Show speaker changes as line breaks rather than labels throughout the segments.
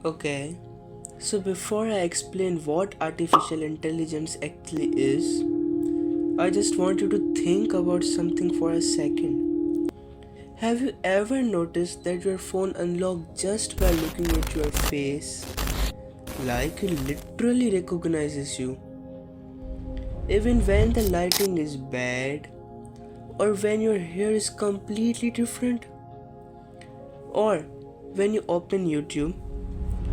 Okay, so before I explain what artificial intelligence actually is, I just want you to think about something for a second. Have you ever noticed that your phone unlocks just by looking at your face? Like it literally recognizes you. Even when the lighting is bad, or when your hair is completely different, or when you open YouTube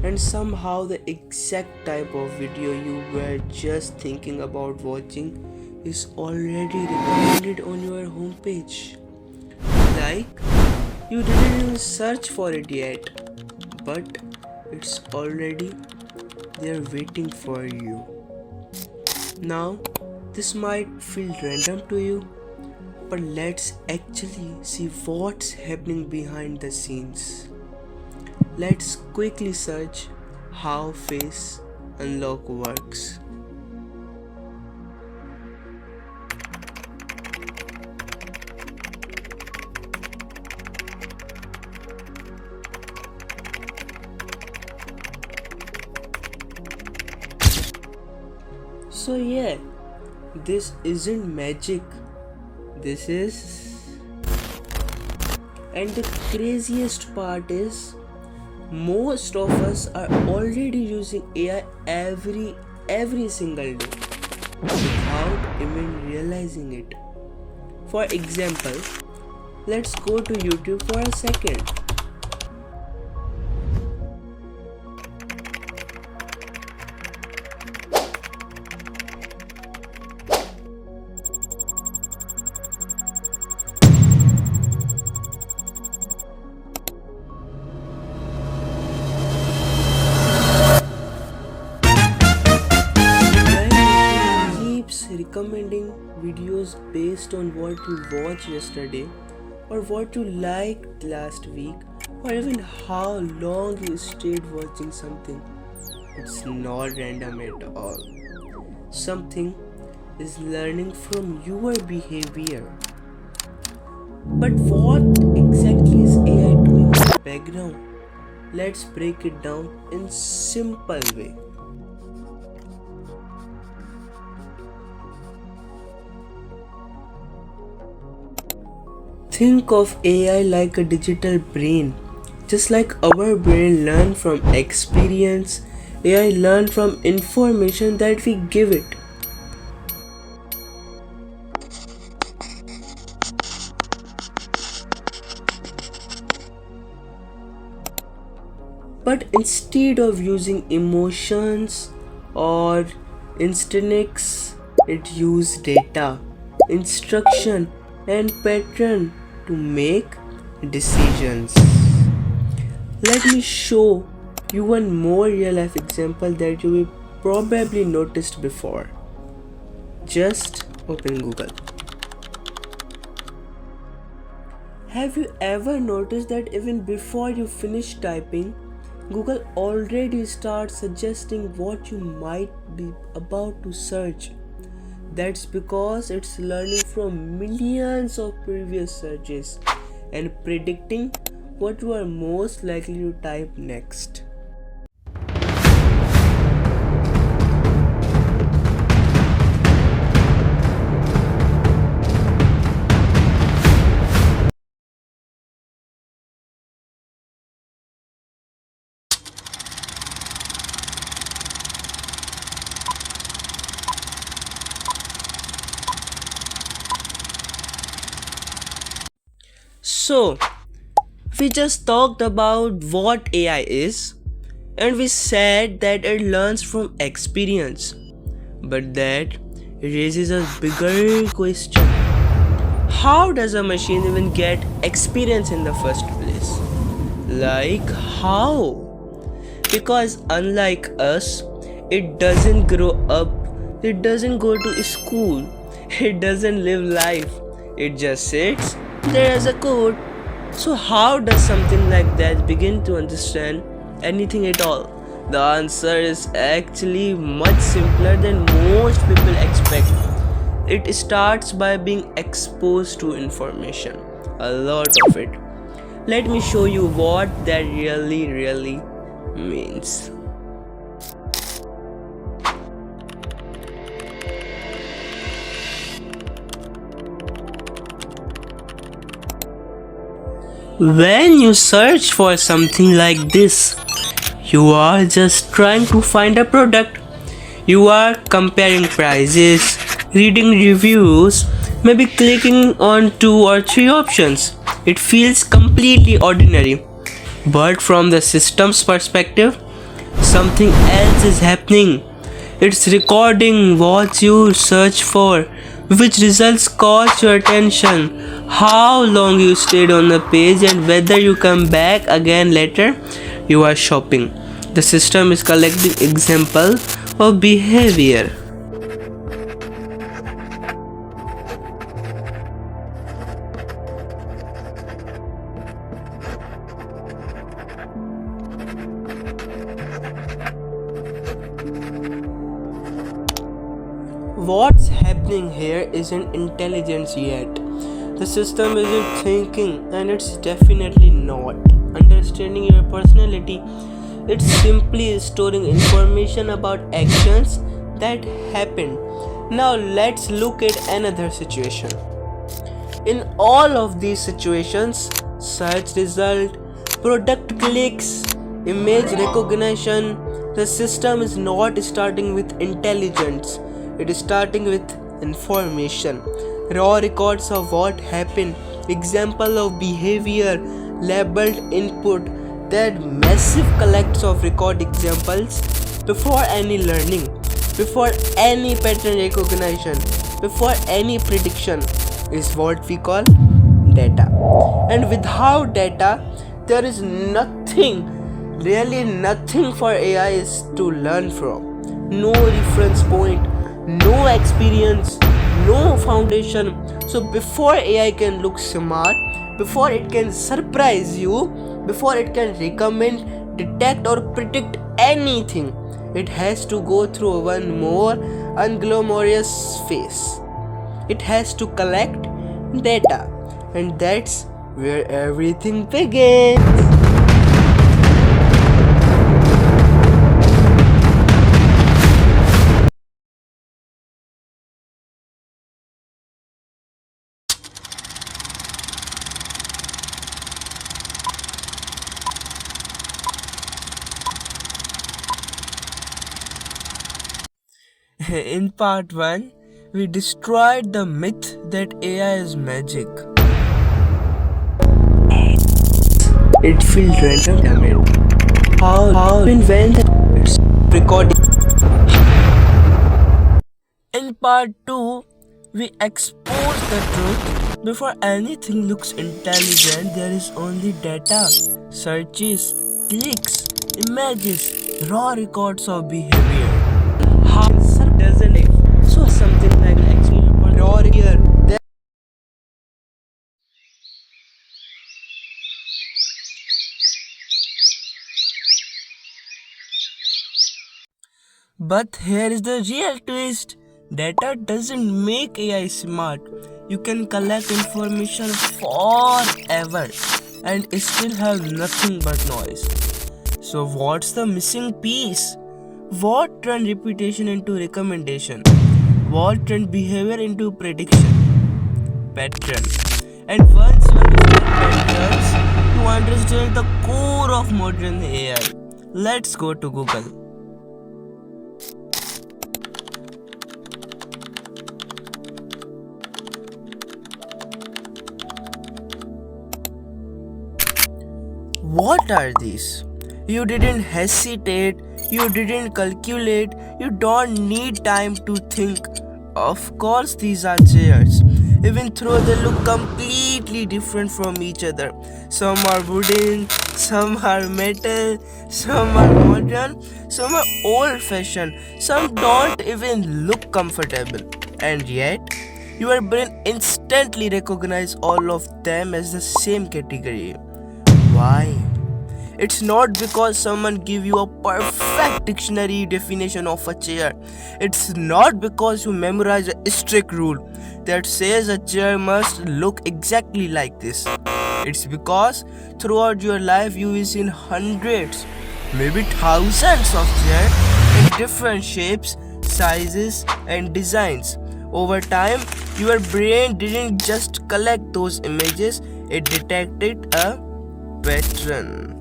and somehow the exact type of video you were just thinking about watching is already recommended on your homepage. Like you didn't even search for it yet, but it's already there waiting for you. Now, this might feel random to you, but let's actually see what's happening behind the scenes. Let's quickly search how Face Unlock works. So yeah, this isn't magic. This is, and the craziest part is most of us are already using AI every single day without even realizing it. For example, let's go to YouTube for a second. Where YouTube keeps recommending videos based on what you watched yesterday, or what you liked last week, or even how long you stayed watching something. It's not random at all. Something is learning from your behavior. But what exactly is AI doing in the background? Let's break it down in simple way. Think of AI like a digital brain. Just like our brain learn from experience, AI learn from information that we give it. But instead of using emotions or instincts, it uses data, instruction, and pattern to make decisions. Let me show you one more real life example that you will probably noticed before. Just open Google. Have you ever noticed that even before you finish typing, Google already starts suggesting what you might be about to search? That's because it's learning from millions of previous searches and predicting what you are most likely to type next. So, we just talked about what AI is, and we said that it learns from experience, but that raises a bigger question. How does a machine even get experience in the first place? Like, how? Because unlike us, it doesn't grow up, it doesn't go to school, it doesn't live life, it just sits there as a code. So, how does something like that begin to understand anything at all? The answer is actually much simpler than most people expect. It starts by being exposed to information, a lot of it. Let me show you what that really means. When you search for something like this, you are just trying to find a product. You are comparing prices, reading reviews, maybe clicking on two or three options. It feels completely ordinary. But from the system's perspective, something else is happening. It's recording what you search for, which results caught your attention, how long you stayed on the page, and whether you come back again later. You are shopping. The system is collecting example of behavior. What's happening here isn't intelligence yet. The system isn't thinking, and it's definitely not understanding your personality. It's simply storing information about actions that happened. Now let's look at another situation. In all of these situations, search result, product clicks, image recognition, the system is not starting with intelligence, it is starting with information. Raw records of what happened, example of behavior, labeled input, that massive collects of record examples before any learning, before any pattern recognition, before any prediction is what we call data. And without data, there is nothing, really nothing for AIs to learn from. No reference point, no experience, no foundation. So before AI can look smart, before it can surprise you, before it can recommend, detect, or predict anything, it has to go through one more unglamorous phase. It has to collect data, and that's where everything begins. In part 1, we destroyed the myth that AI is magic. It feels random. How and when it's recording. In part 2, we expose the truth. Before anything looks intelligent, there is only data, searches, clicks, images, raw records of behavior. How doesn't it? So something like actually raw here. But here is the real twist. Data doesn't make AI smart. You can collect information forever and still have nothing but noise. So what's the missing piece? What turned reputation into recommendation? What turned behavior into prediction? Pattern. And once you understand patterns, you understand the core of modern AI. Let's go to Google. What are these? You didn't hesitate, you didn't calculate, you don't need time to think. Of course, these are chairs, even though they look completely different from each other. Some are wooden, some are metal, some are modern, some are old fashioned, some don't even look comfortable. And yet, your brain instantly recognizes all of them as the same category. Why? It's not because someone give you a perfect dictionary definition of a chair. It's not because you memorize a strict rule that says a chair must look exactly like this. It's because throughout your life you have seen hundreds, maybe thousands of chairs in different shapes, sizes and designs. Over time, your brain didn't just collect those images, it detected a pattern.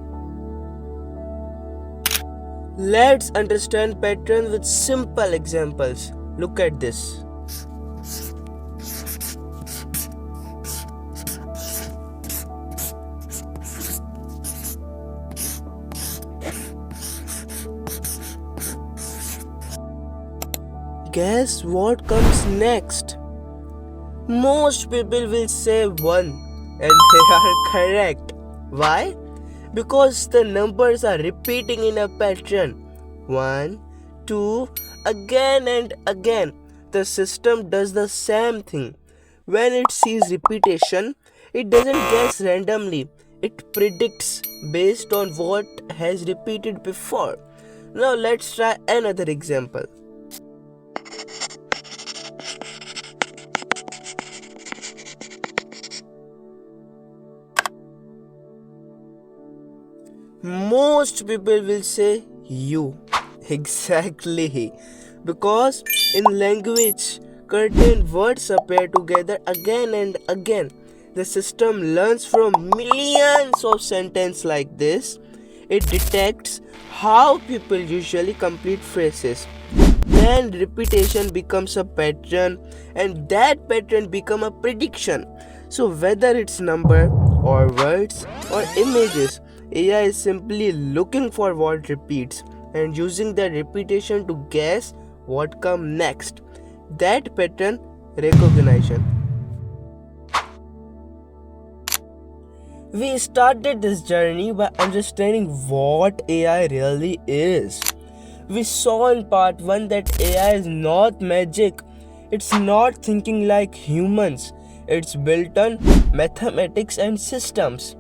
Let's understand pattern with simple examples. Look at this. Guess what comes next? Most people will say 1 and they are correct. Why? Because the numbers are repeating in a pattern. 1, 2, again and again. The system does the same thing. When it sees repetition, it doesn't guess randomly. It predicts based on what has repeated before. Now let's try another example. Most people will say you. Exactly. Because in language, certain words appear together again and again. The system learns from millions of sentences like this. It detects how people usually complete phrases. Then repetition becomes a pattern and that pattern becomes a prediction. So whether it's number or words or images, AI is simply looking for what repeats and using that repetition to guess what comes next. That pattern recognition. We started this journey by understanding what AI really is. We saw in part 1 that AI is not magic. It's not thinking like humans. It's built on mathematics and systems.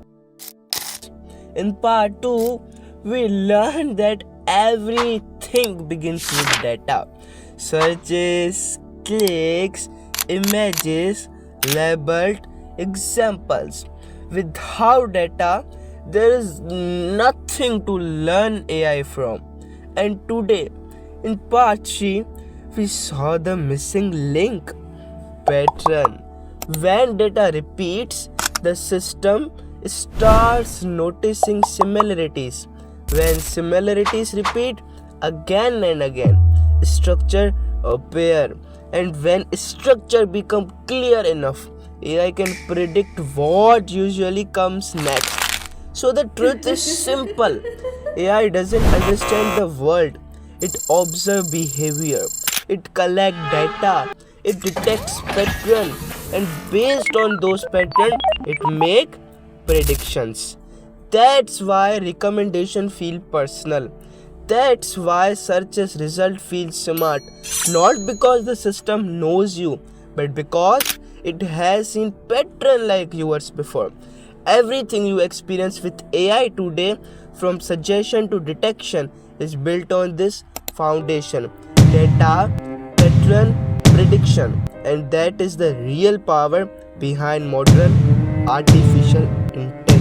In part 2, we learned that everything begins with data. Searches, clicks, images, labeled examples. Without data, there is nothing to learn AI from. And today, in part 3, we saw the missing link pattern. When data repeats, the system starts noticing similarities. When similarities repeat again and again, structure appear. And when structure become clear enough, AI can predict what usually comes next. So the truth is simple. AI doesn't understand the world. It observes behavior. It collects data. It detects patterns. And based on those patterns, it make predictions. That's why recommendation feel personal. That's why searches result feel smart. Not because the system knows you, but because it has seen pattern like yours before. Everything you experience with AI today, from suggestion to detection, is built on this foundation: data, pattern, prediction. And that is the real power behind modern artificial intelligence.